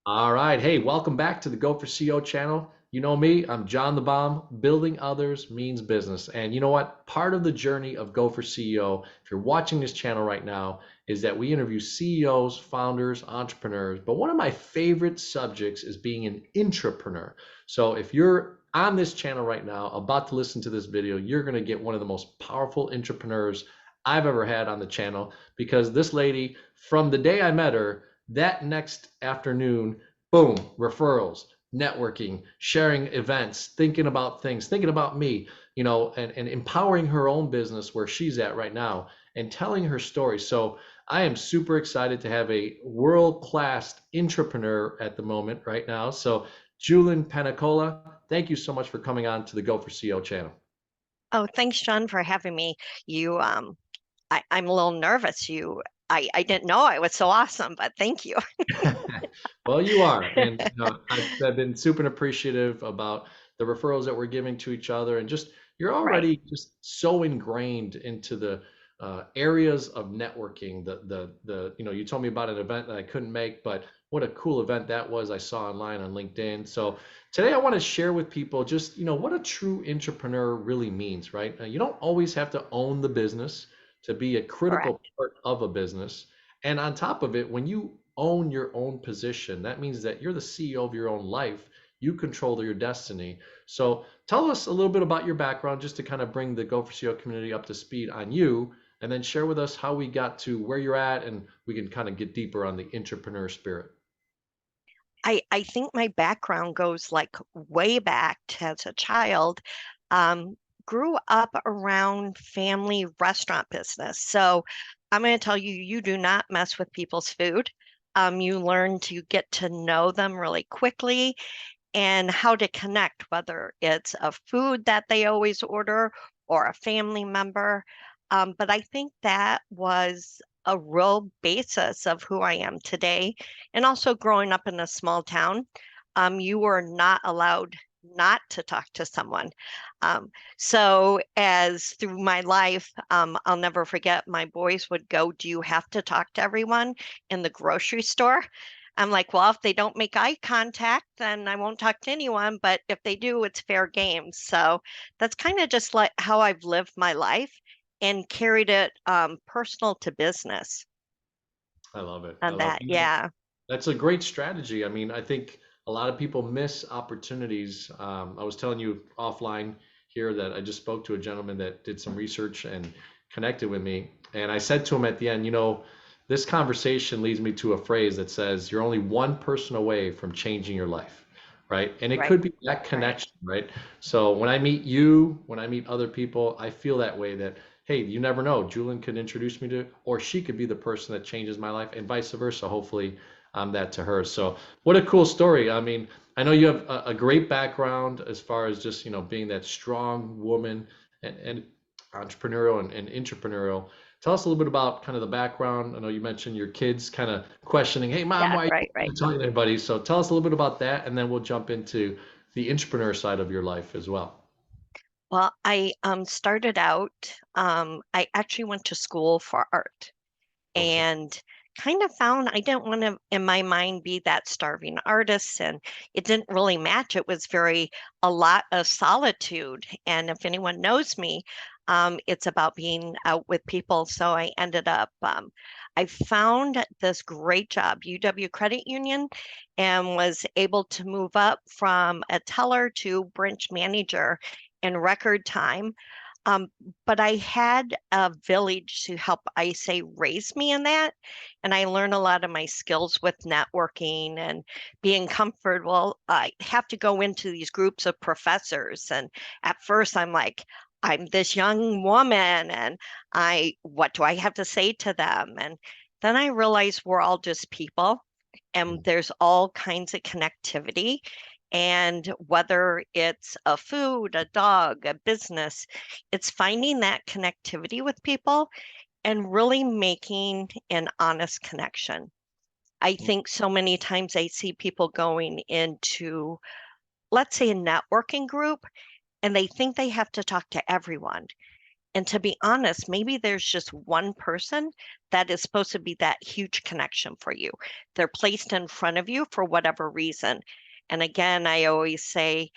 All right. Hey, welcome back to the Go4CEO channel. You know me, I'm John the Bomb. Building others means business. And you know what? Part of the journey of Go4CEO, if you're watching this channel right now, is that we interview CEOs, founders, entrepreneurs. But one of my favorite subjects is being an intrapreneur. So if you're on this channel right now, about to listen to this video, you're going to get one of the most powerful entrepreneurs I've ever had on the channel because this lady, from the day I met her, that next afternoon, boom, referrals, networking, sharing events, thinking about things, thinking about me, and empowering her own business where she's at right now and telling her story. So I am super excited to have a world-class entrepreneur at the moment right now. So Julyn Panicola, thank you so much for coming on to the Go4CEO channel. Oh, thanks, John, for having me. You, I'm a little nervous. I didn't know I was so awesome, but thank you. Well, you are, and I've been super appreciative about the referrals that we're giving to each other, and just you're Right. already just so ingrained into the areas of networking. You told me about an event that I couldn't make, but what a cool event that was. I saw online on LinkedIn. So today I want to share with people just what a true entrepreneur really means, right? You don't always have to own the business to be a critical Correct. part of a business. And on top of it, when you own your own position, that means that you're the CEO of your own life. You control your destiny. So tell us a little bit about your background just to kind of bring the Go4CEO community up to speed on you, and then share with us how we got to where you're at, and we can kind of get deeper on the entrepreneur spirit. I think my background goes like way back to as a child. Um, Grew up around family restaurant business. So I'm going to tell you, you do not mess with people's food. You learn to get to know them really quickly and how to connect, whether it's a food that they always order or a family member. But I think that was a real basis of who I am today. And also growing up in a small town, you were not allowed not to talk to someone. So as through my life, I'll never forget my boys would go, "Do you have to talk to everyone in the grocery store?" I'm like, well, if they don't make eye contact, then I won't talk to anyone. But if they do, it's fair game. So that's kind of just like how I've lived my life and carried it personal to business I love it. I on love that. it. Yeah. That's a great strategy. I mean, I think a lot of people miss opportunities. I was telling you offline here that I just spoke to a gentleman that did some research and connected with me. And I said to him at the end, this conversation leads me to a phrase that says, you're only one person away from changing your life, right? And it Right. could be that Right. connection, right? So when I meet you, when I meet other people, I feel that way that, hey, you never know. Julian could introduce me to, or she could be the person that changes my life, and vice versa. Hopefully, that to her. So what a cool story. I mean, I know you have a great background as far as just, being that strong woman and entrepreneurial and entrepreneurial. Tell us a little bit about kind of the background. I know you mentioned your kids kind of questioning, hey, mom, Yeah. why are Right. you Right. talking to anybody? So tell us a little bit about that, and then we'll jump into the entrepreneur side of your life as well. Well, I started out, I actually went to school for art Okay. and kind of found I didn't want to, in my mind, be that starving artist. And it didn't really match. It was a lot of solitude. And if anyone knows me, it's about being out with people. So I ended up, I found this great job, UW Credit Union, and was able to move up from a teller to branch manager in record time. Um, but I had a village to help, I say, raise me in that. And I learned a lot of my skills with networking and being comfortable. I have to go into these groups of professors. And at first, I'm like, I'm this young woman, and what do I have to say to them? And then I realized we're all just people, and there's all kinds of connectivity. And whether it's a food, a dog, a business, it's finding that connectivity with people and really making an honest connection. I think so many times I see people going into, let's say, a networking group, and they think they have to talk to everyone. And to be honest, maybe there's just one person that is supposed to be that huge connection for you. They're placed in front of you for whatever reason. And again, I always say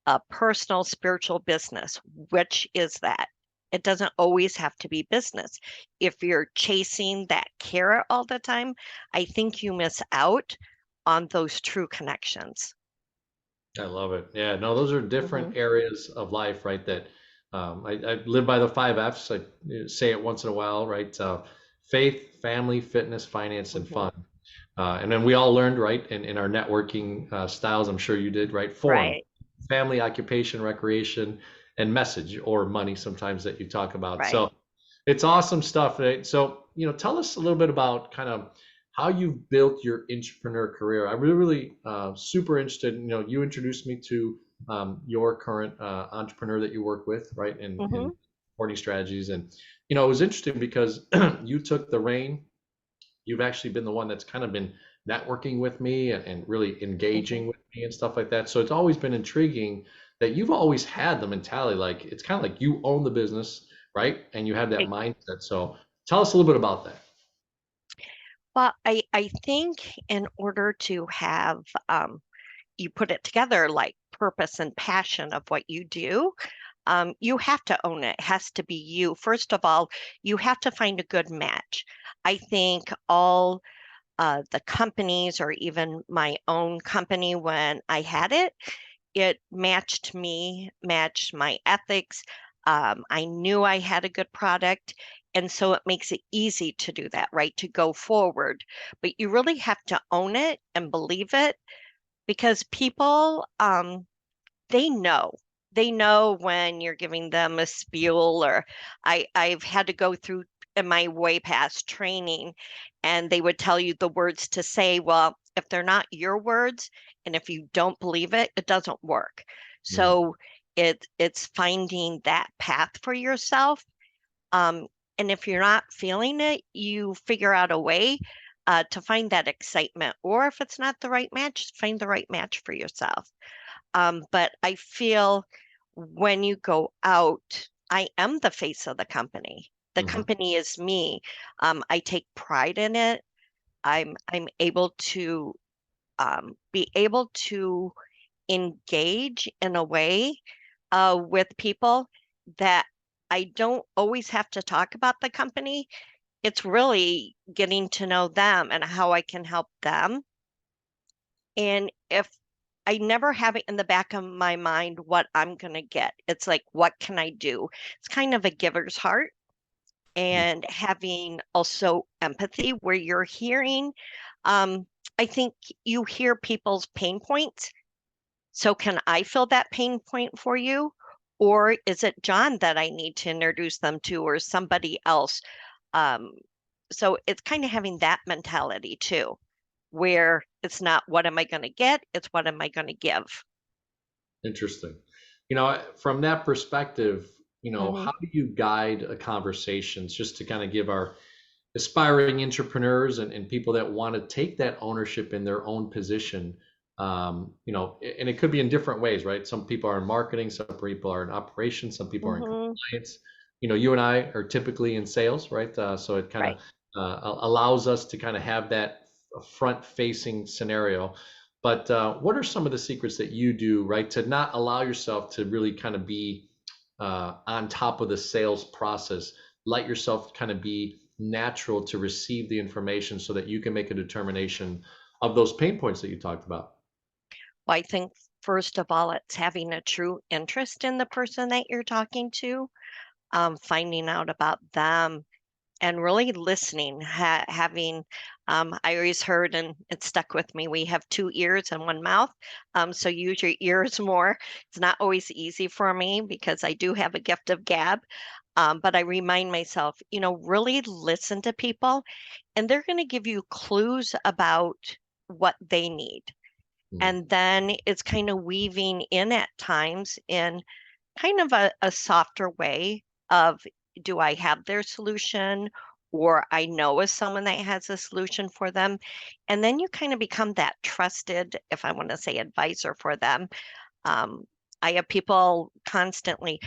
a personal, spiritual business. Which is that? It doesn't always have to be business. If you're chasing that carrot all the time, I think you miss out on those true connections. I love it. Yeah, no, those are Hmm. different areas of life, right? That I live by the five F's. I say it once in a while, right? Faith, family, fitness, finance, and Hmm. fun. And then we all learned, right, in our networking styles, I'm sure you did, right? Form, Right, family, occupation, recreation, and message or money sometimes that you talk about. right. So it's awesome stuff, right? So, tell us a little bit about kind of how you've built your entrepreneur career. I'm really super interested. You introduced me to your current entrepreneur that you work with, right, in Hmm. supporting strategies. And, it was interesting because you took the reign. You've actually been the one that's kind of been networking with me and really Hmm. engaging with me and stuff like that. So it's always been intriguing that you've always had the mentality like it's kind of like you own the business, right? And you have that mindset. So tell us a little bit about that. Well, I think in order to have you put it together like purpose and passion of what you do, you have to own it. It has to be you. First of all, you have to find a good match. I think all the companies or even my own company when I had it, it matched me, matched my ethics. I knew I had a good product. And so it makes it easy to do that, right? To go forward. But you really have to own it and believe it because people, they know. They know when you're giving them a spiel or I've had to go through in my way past training and they would tell you the words to say. Well, if they're not your words and if you don't believe it, it doesn't work. Mm, So it's finding that path for yourself. Um, and if you're not feeling it, you figure out a way to find that excitement. Or if it's not the right match, find the right match for yourself. But I feel when you go out, I am the face of the company. The mhm. company is me. I take pride in it. I'm able to be able to engage in a way with people that I don't always have to talk about the company. It's really getting to know them and how I can help them. And if I never have it in the back of my mind what I'm going to get, it's like, what can I do? It's kind of a giver's heart and having also empathy where you're hearing. Um, I think you hear people's pain points. So, can I fill that pain point for you? Or is it John that I need to introduce them to, or somebody else? Um, so, it's kind of having that mentality too where it's not what am I going to get, it's what am I going to give. Interesting. From that perspective, Hmm. how do you guide a conversations just to kind of give our aspiring entrepreneurs and people that want to take that ownership in their own position, and it could be in different ways, right? Some people are in marketing, some people are in operations, some people are in Hmm. compliance. You and I are typically in sales, right? So it kind of Right. allows us to kind of have that front facing scenario. But what are some of the secrets that you do, right, to not allow yourself to really kind of be on top of the sales process? Let yourself kind of be natural to receive the information so that you can make a determination of those pain points that you talked about. Well, I think first of all, it's having a true interest in the person that you're talking to, finding out about them and really listening, having, I always heard, and it stuck with me, we have two ears and one mouth. So use your ears more. It's not always easy for me because I do have a gift of gab. But I remind myself, really listen to people and they're going to give you clues about what they need. Mm, And then it's kind of weaving in at times in kind of a softer way of do I have their solution or I know of someone that has a solution for them. And then you kind of become that trusted, if I want to say advisor for them. Um, I have people constantly.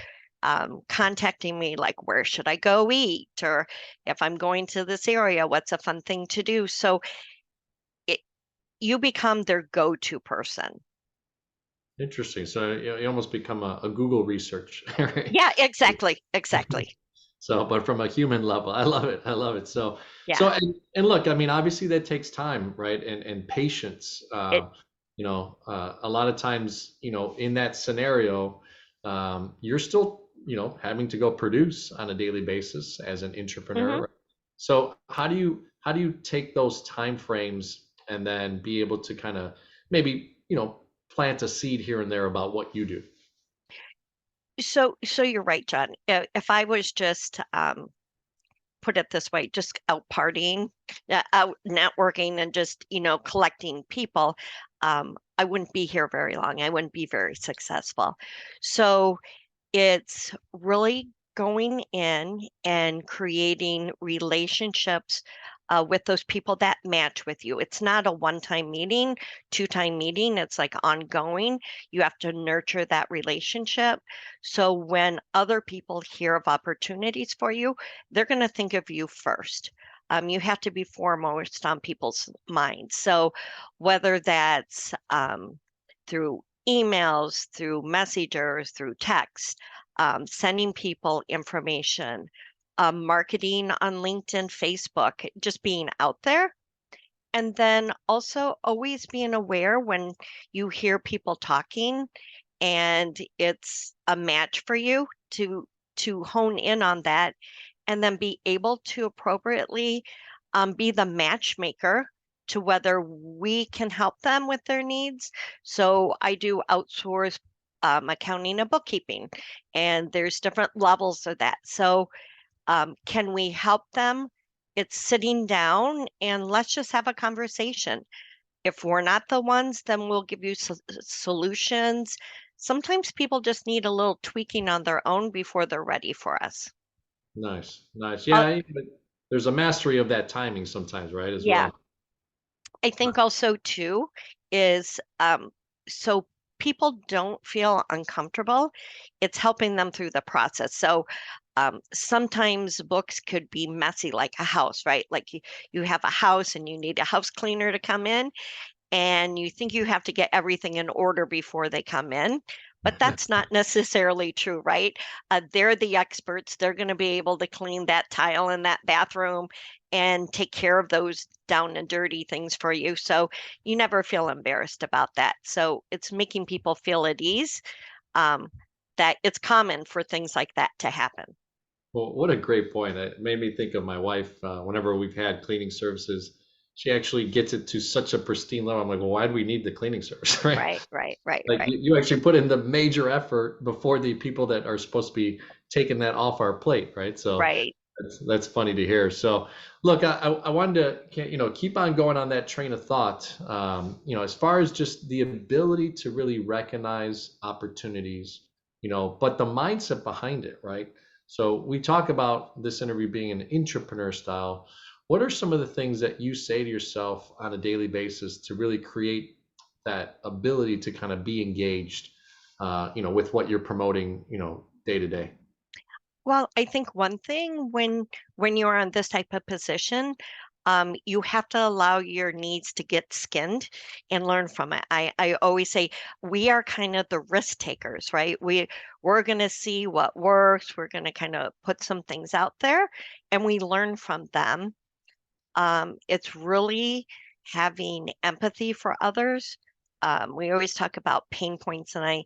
contacting me like, where should I go eat? Or if I'm going to this area, what's a fun thing to do? So it, you become their go-to person. Interesting. So you almost become a Google research, right? Yeah, exactly. Exactly. So, but from a human level, I love it. I love it. So, Yeah. and look, I mean, obviously that takes time, right? And patience. It, A lot of times, in that scenario, you're still, having to go produce on a daily basis as an mhm. entrepreneur. So, how do you take those time frames and then be able to kind of maybe, plant a seed here and there about what you do? So you're right, John. If I was just put it this way, just out partying, out networking, and just, collecting people, I wouldn't be here very long. I wouldn't be very successful. So it's really going in and creating relationships with those people that match with you. It's not a one-time meeting, two-time meeting. It's like ongoing. You have to nurture that relationship. So when other people hear of opportunities for you, they're going to think of you first. You have to be foremost on people's minds. So whether that's through emails, through messengers, through text, sending people information, marketing on LinkedIn, Facebook, just being out there. And then also always being aware when you hear people talking and it's a match for you to hone in on that and then be able to appropriately be the matchmaker to whether we can help them with their needs. So I do outsource accounting and bookkeeping, and there's different levels of that. So can we help them? It's sitting down and let's just have a conversation. If we're not the ones, then we'll give you solutions. Sometimes people just need a little tweaking on their own before they're ready for us. Nice, nice. Uh, Yeah, but there's a mastery of that timing sometimes, right, as yeah, well. I think also too is so people don't feel uncomfortable. It's helping them through the process. So sometimes books could be messy, like a house, right? Like you have a house and you need a house cleaner to come in and you think you have to get everything in order before they come in. But that's not necessarily true, right? They're the experts. They're going to be able to clean that tile in that bathroom and take care of those down and dirty things for you. So you never feel embarrassed about that. So it's making people feel at ease, um, that it's common for things like that to happen. Well, what a great point. It made me think of my wife. Whenever we've had cleaning services, she actually gets it to such a pristine level. I'm like, well, why do we need the cleaning service, right? Right, right, right, Like right, you actually put in the major effort before the people that are supposed to be taking that off our plate, right? So right. that's funny to hear. So look, I wanted to keep on going on that train of thought. As far as just the ability to really recognize opportunities, but the mindset behind it, right? So we talk about this interview being an entrepreneur style. What are some of the things that you say to yourself on a daily basis to really create that ability to kind of be engaged, with what you're promoting, day to day? Well, I think one thing when you're on this type of position, you have to allow your needs to get skinned and learn from it. I always say we are kind of the risk takers, right? We're gonna see what works. We're gonna kind of put some things out there and we learn from them. It's really having empathy for others. We always talk about pain points, and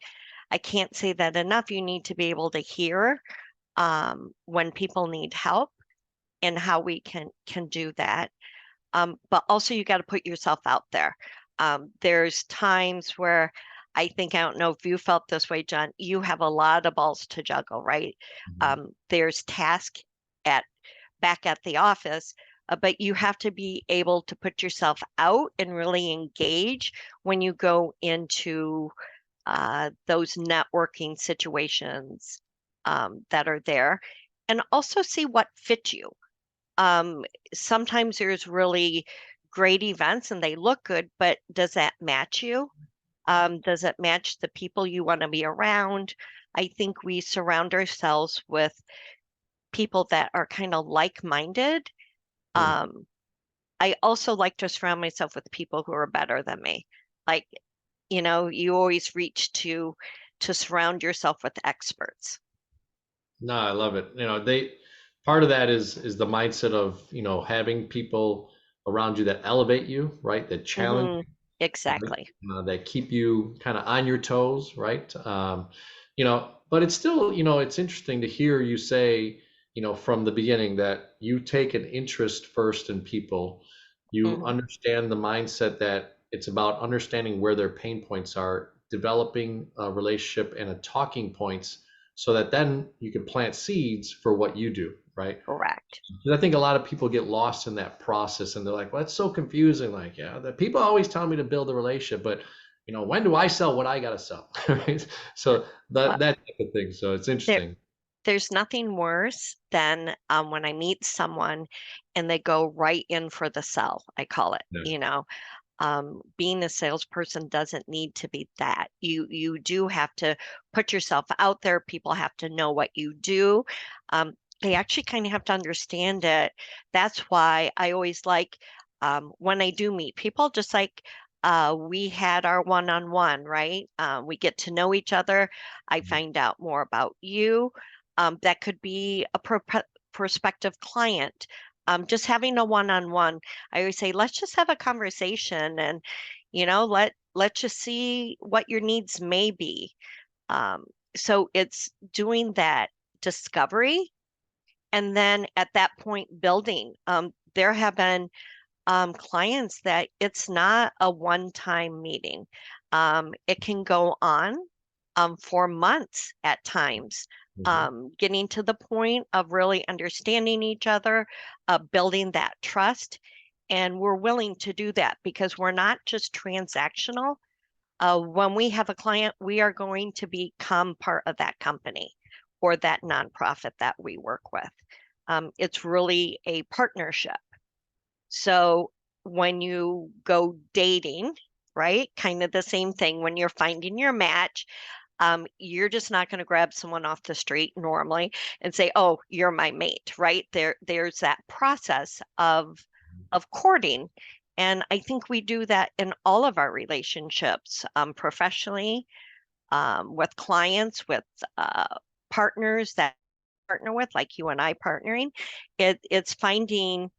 I can't say that enough. You need to be able to hear when people need help and how we can do that. But also you got to put yourself out there. There's times where I don't know if you felt this way, John. You have a lot of balls to juggle, right? There's task at back at the office, but you have to be able to put yourself out and really engage when you go into those networking situations that are there, and also see what fits you. Um, Sometimes there's really great events and they look good, but does that match you? Does it match the people you want to be around? I think we surround ourselves with people that are kind of like-minded. Mm. Um, I also like to surround myself with people who are better than me. Like, you always reach to surround yourself with experts. No, I love it. Part of that is the mindset of, having people around you that elevate you, right? That challenge Hmm. right? Exactly. That keep you kind of on your toes, right? But it's still, it's interesting to hear you say, from the beginning that you take an interest first in people. You Hmm. understand the mindset that it's about understanding where their pain points are, developing a relationship and a talking points so that then you can plant seeds for what you do, right? Correct. 'Cause I think a lot of people get lost in that process and they're like, well, it's so confusing. Like, yeah, the people always tell me to build a relationship, but when do I sell what I gotta sell? Right? So Well, that type of thing. So it's there, interesting. there's nothing worse than when I meet someone and they go right in for the sell, I call it. Yeah. Being a salesperson doesn't need to be that. You do have to put yourself out there. People have to know what you do. They actually kind of have to understand it. That's why I always like when I do meet people, just like we had our one-on-one, right? We get to know each other. I find out more about you. That could be a prospective client. Just having a one-on-one, I always say, let's just have a conversation and, let's just see what your needs may be. Um, so it's doing that discovery and then at that point building. There have been clients that it's not a one-time meeting. It can go on for months at times, Mhm. getting to the point of really understanding each other, building that trust. And we're willing to do that because we're not just transactional. When we have a client, we are going to become part of that company or that nonprofit that we work with. It's really a partnership. So when you go dating, right, kind of the same thing when you're finding your match, you're just not going to grab someone off the street normally and say, "Oh, you're my mate," right? There's that process of courting, and I think we do that in all of our relationships, professionally, with clients, with partners that partner with, like you and I partnering. It's finding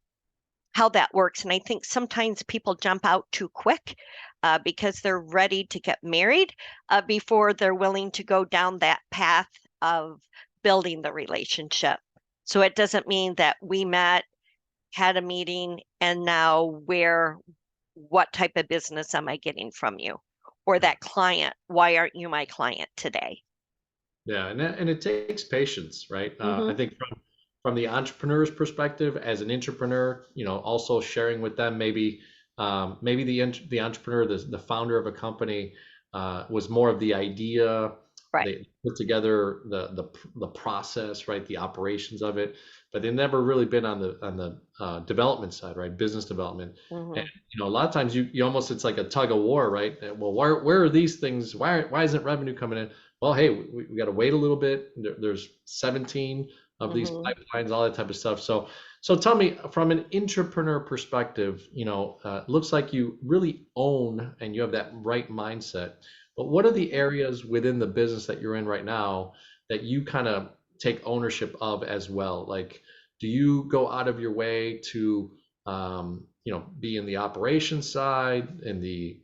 how that works. And I think sometimes people jump out too quick because they're ready to get married before they're willing to go down that path of building the relationship. So it doesn't mean that we met, had a meeting, and now what type of business am I getting from you? Or Yeah. that client, why aren't you my client today? Yeah, and it takes patience, right? I Hmm. think from the entrepreneur's perspective, as an intrapreneur, also sharing with them maybe the entrepreneur, the founder of a company, was more of the idea. Right. They put together the process, right, the operations of it, but they've never really been on the development side, right, business development. And Hmm. a lot of times you almost it's like a tug of war, right? Well, where are these things? Why isn't revenue coming in? Well, hey, we got to wait a little bit. There's 17 of these Hmm. pipelines, all that type of stuff. So tell me, from an entrepreneur perspective, looks like you really own and you have that right mindset. But what are the areas within the business that you're in right now that you kind of take ownership of as well? Like, do you go out of your way to, be in the operations side, in the,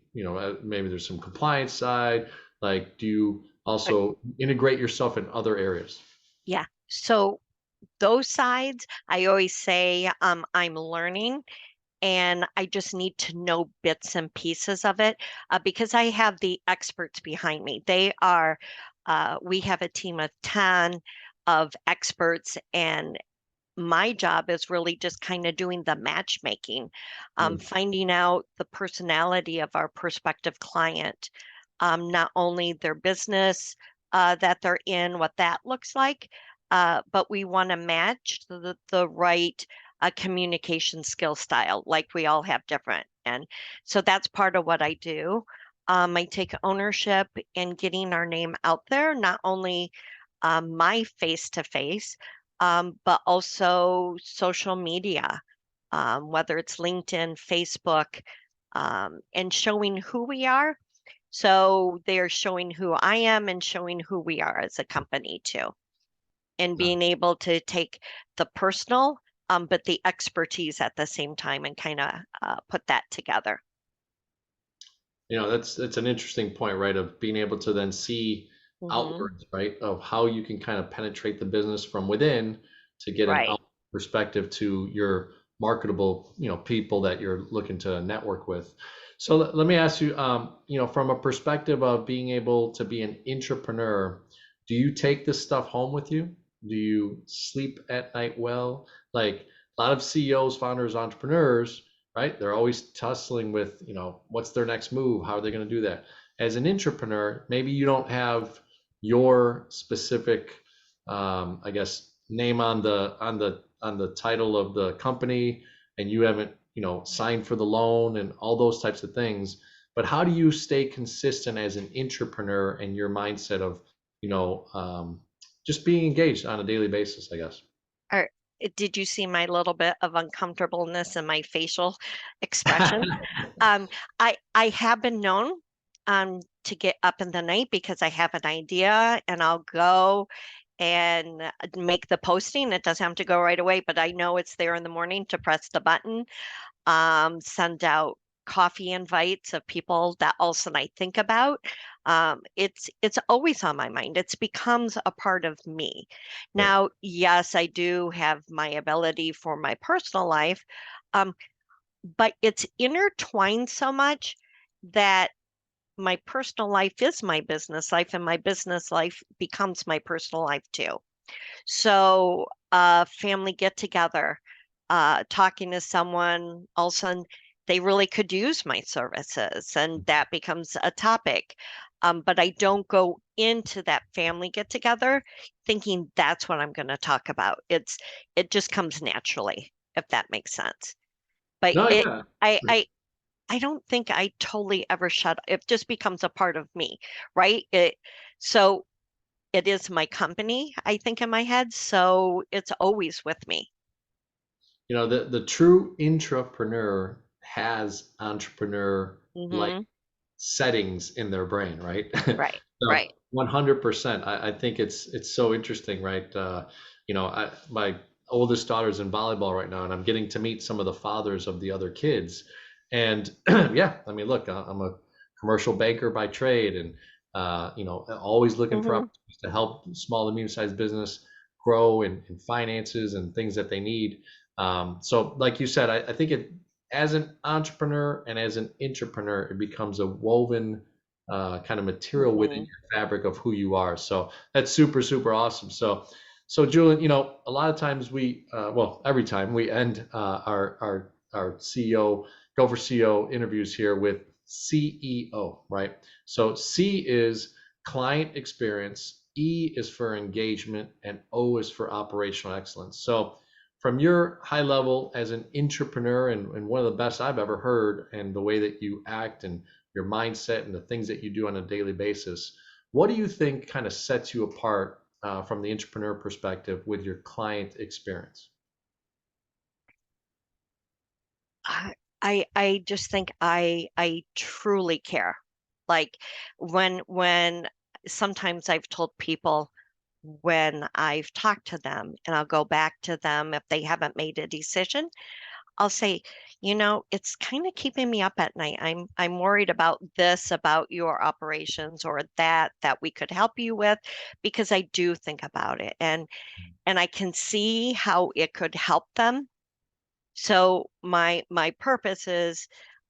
maybe there's some compliance side? Like, do you also integrate yourself in other areas? Yeah. So those sides, I always say I'm learning and I just need to know bits and pieces of it because I have the experts behind me. We have a team of 10 of experts, and my job is really just kind of doing the matchmaking, Mm. finding out the personality of our prospective client, not only their business that they're in, what that looks like, but we want to match the right communication skill style. Like we all have different. And so that's part of what I do. I take ownership in getting our name out there, not only my face to face, but also social media, whether it's LinkedIn, Facebook, and showing who we are. So they're showing who I am and showing who we are as a company too, and being able to take the personal, but the expertise at the same time and kind of put that together. That's an interesting point, right? Of being able to then see Hmm. outwards, right? Of how you can kind of penetrate the business from within to get an Right. out perspective to your marketable, people that you're looking to network with. So let me ask you, from a perspective of being able to be an intrapreneur, do you take this stuff home with you? Do you sleep at night well? Like a lot of CEOs, founders, entrepreneurs, right? They're always tussling with, what's their next move? How are they going to do that? As an entrepreneur, maybe you don't have your specific, I guess, name on the title of the company, and you haven't, signed for the loan and all those types of things. But how do you stay consistent as an entrepreneur and your mindset of, just being engaged on a daily basis, I guess? Or did you see my little bit of uncomfortableness in my facial expression? Um, I have been known to get up in the night because I have an idea and I'll go and make the posting. It doesn't have to go right away, but I know it's there in the morning to press the button, send out coffee invites of people that also I think about. It's always on my mind. It's becomes a part of me. Right. Now, yes, I do have my ability for my personal life, um, but it's intertwined so much that my personal life is my business life, and my business life becomes my personal life too. So, family get together, talking to someone, all of a sudden they really could use my services, and that becomes a topic. But I don't go into that family get together thinking that's what I'm going to talk about. It just comes naturally, if that makes sense. But No, it, yeah. I, I, I don't think I totally ever shut. It just becomes a part of me, right? So it is my company, I think, in my head, so it's always with me. The true intrapreneur has entrepreneur like Hmm. settings in their brain, right? Right, So right. 100%. I think it's so interesting, right? My oldest daughter's in volleyball right now, and I'm getting to meet some of the fathers of the other kids. And yeah, I mean, look, I'm a commercial banker by trade, and always looking for Hmm. opportunities to help small and medium-sized business grow in finances and things that they need. So, like you said, I think as an entrepreneur and as an entrepreneur, it becomes a woven kind of material within Hmm. your fabric of who you are. So that's super, super awesome. So Julian, a lot of times well, every time we end our CEO Go4Ceo interviews here with CEO, right? So C is client experience, E is for engagement, and O is for operational excellence. So from your high level as an entrepreneur, and one of the best I've ever heard, and the way that you act and your mindset and the things that you do on a daily basis, what do you think kind of sets you apart from the entrepreneur perspective with your client experience? I just think I truly care. Like when sometimes I've told people when I've talked to them, and I'll go back to them if they haven't made a decision, I'll say, it's kind of keeping me up at night. I'm worried about this, about your operations, or that we could help you with, because I do think about it, and I can see how it could help them. So my purpose is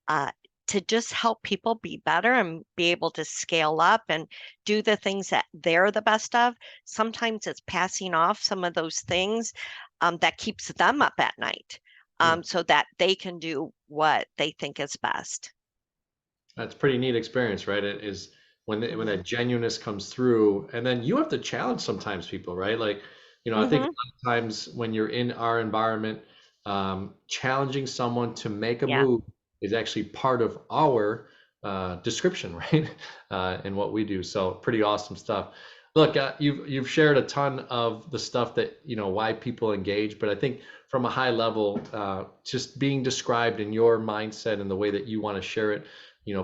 uh, to just help people be better and be able to scale up and do the things that they're the best of. Sometimes it's passing off some of those things that keeps them up at night, Yeah. so that they can do what they think is best. That's a pretty neat experience, right? It is when Hmm. that genuineness comes through, and then you have to challenge sometimes people, right? Like, I think a Hmm. lot of times when you're in our environment, challenging someone to make a Yeah. move is actually part of our description, right? In what we do. So pretty awesome stuff. Look, you've shared a ton of the stuff that, why people engage, but I think from a high level, just being described in your mindset and the way that you want to share it,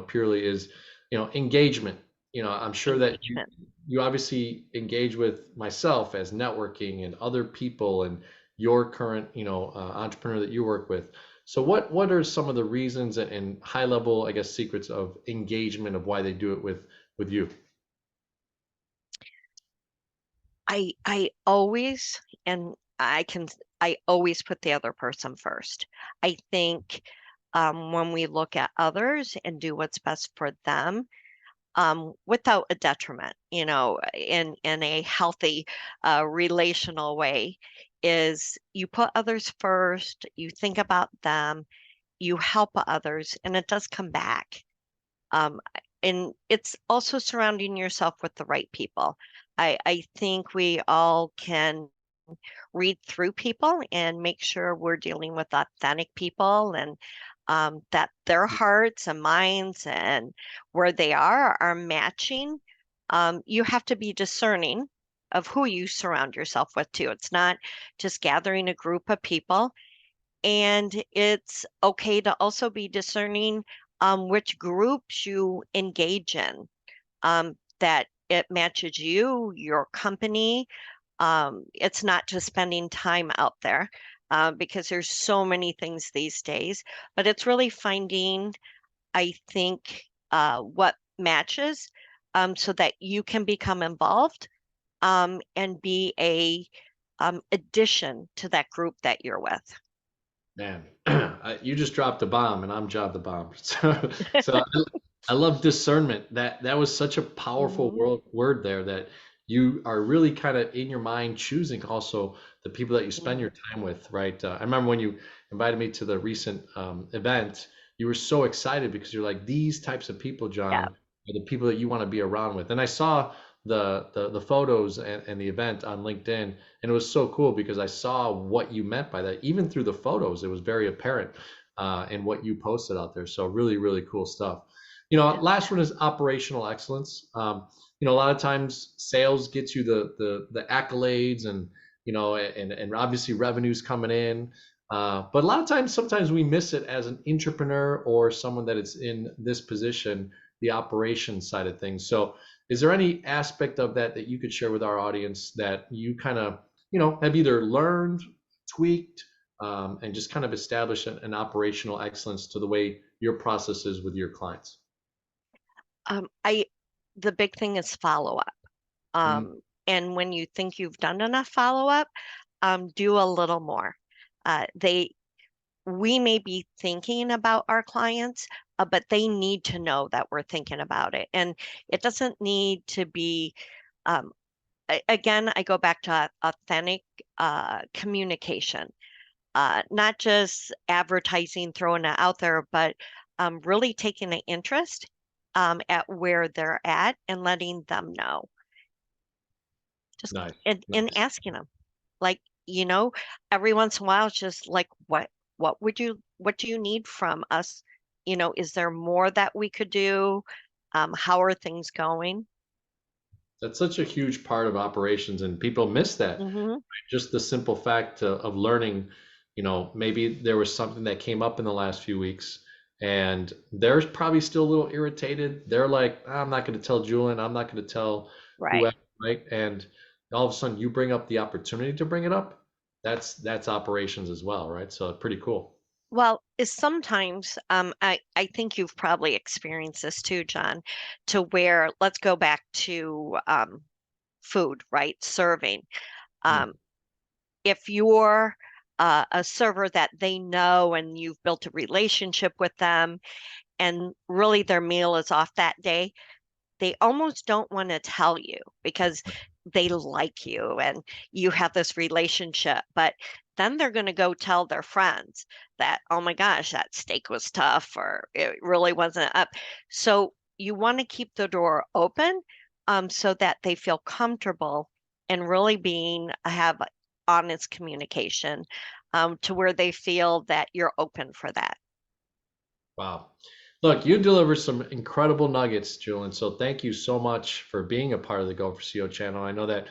purely is, engagement. I'm sure that Engagement. you obviously engage with myself as networking and other people and your current, entrepreneur that you work with. So what are some of the reasons and high level, I guess, secrets of engagement of why they do it with you? I always, and I always put the other person first. I think when we look at others and do what's best for them, without a detriment, in a healthy, relational way, is you put others first, you think about them, you help others, and it does come back. Um, and it's also surrounding yourself with the right people. I think we all can read through people and make sure we're dealing with authentic people, and that their hearts and minds and where they are matching. You have to be discerning of who you surround yourself with too. It's not just gathering a group of people, and it's okay to also be discerning which groups you engage in, that it matches you, your company. It's not just spending time out there, because there's so many things these days, but it's really finding, I think, what matches, so that you can become involved, and be a addition to that group that you're with. Man, you just dropped a bomb, and I'm Job the Bomb. So I love discernment. That was such a powerful Mhm. word there that you are really kind of in your mind choosing also the people that you spend Mhm. your time with, right? I remember when you invited me to the recent event, you were so excited because you're like, these types of people, Yeah. John, are the people that you want to be around with. And I saw the photos and the event on LinkedIn, and it was so cool because I saw what you meant by that. Even through the photos, it was very apparent in what you posted out there. So really, really cool stuff. Last one is operational excellence. A lot of times sales gets you the accolades and and obviously revenues coming in. But a lot of times, sometimes we miss it as an entrepreneur or someone that is in this position, the operations side of things. So, is there any aspect of that you could share with our audience that you kind of, have either learned, tweaked, and just kind of established an operational excellence to the way your process is with your clients? I The big thing is follow up. Mm, And when you think you've done enough follow up, do a little more. They We may be thinking about our clients, but they need to know that we're thinking about it. And it doesn't need to be, um, again, I go back to authentic communication, not just advertising, throwing it out there, but really taking an interest at where they're at and letting them know. Just nice, and nice. asking them, like, you know, every once in a while, it's just like, what do you need from us? Is there more that we could do? How are things going? That's such a huge part of operations, and people miss that. Hmm. Just the simple fact of learning, maybe there was something that came up in the last few weeks, and they're probably still a little irritated. They're like, I'm not going to tell Julian, I'm not going to tell Right. whoever, right? And all of a sudden, you bring up the opportunity to bring it up. That's operations as well, right? So pretty cool. Well, is sometimes, I think you've probably experienced this too, John, to where, let's go back to food, right? Serving. Mm, Um, if you're a server that they know and you've built a relationship with them, and really their meal is off that day, they almost don't want to tell you because they like you and you have this relationship. But then they're going to go tell their friends that, oh my gosh, that steak was tough or it really wasn't up. So you want to keep the door open, so that they feel comfortable and really have honest communication, to where they feel that you're open for that. wow. Look, you deliver some incredible nuggets, Julyn. So thank you so much for being a part of the Go for CEO channel. I know that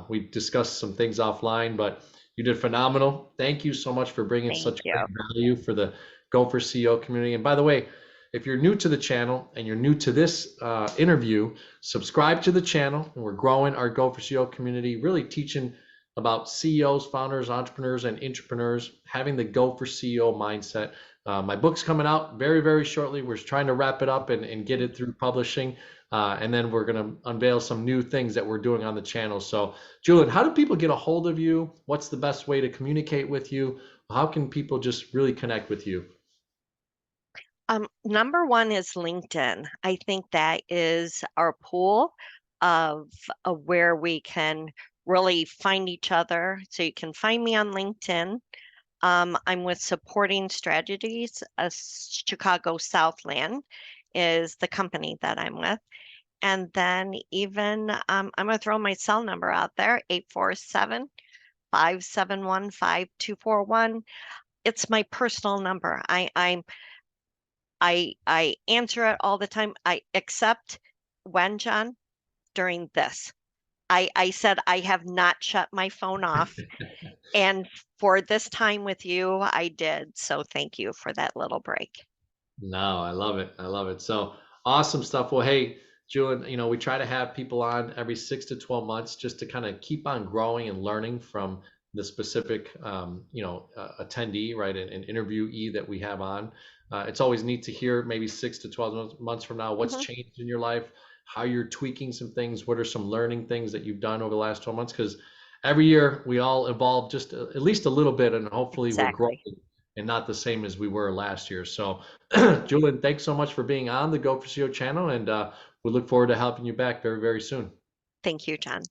we discussed some things offline, but you did phenomenal. Thank you so much for bringing Thank such you. great value for the Go for CEO community. And by the way, if you're new to the channel and you're new to this interview, subscribe to the channel. And we're growing our Go for CEO community, really teaching about CEOs, founders, entrepreneurs, and intrapreneurs having the Go for CEO mindset. My book's coming out very, very shortly. We're trying to wrap it up and get it through publishing. And then we're going to unveil some new things that we're doing on the channel. So, Julyn, how do people get a hold of you? What's the best way to communicate with you? How can people just really connect with you? Number one is LinkedIn. I think that is our pool of where we can really find each other. So you can find me on LinkedIn. I'm with Supporting Strategies, Chicago Southland is the company that I'm with. And then even I'm going to throw my cell number out there, 847-571-5241. It's my personal number. I answer it all the time. I except when, John, during this. I said I have not shut my phone off. And for this time with you, I did. So thank you for that little break. No, I love it. I love it. So awesome stuff. Well, hey, Julian, we try to have people on every 6 to 12 months just to kind of keep on growing and learning from the specific, attendee, right, and interviewee that we have on. It's always neat to hear maybe 6 to 12 months from now what's Mhm. changed in your life, how you're tweaking some things, what are some learning things that you've done over the last 12 months, because every year we all evolve just at least a little bit, and hopefully we're growing Exactly. and not the same as we were last year. So Julian, thanks so much for being on the Go for CEO channel, and we look forward to helping you back very, very soon. Thank you, John.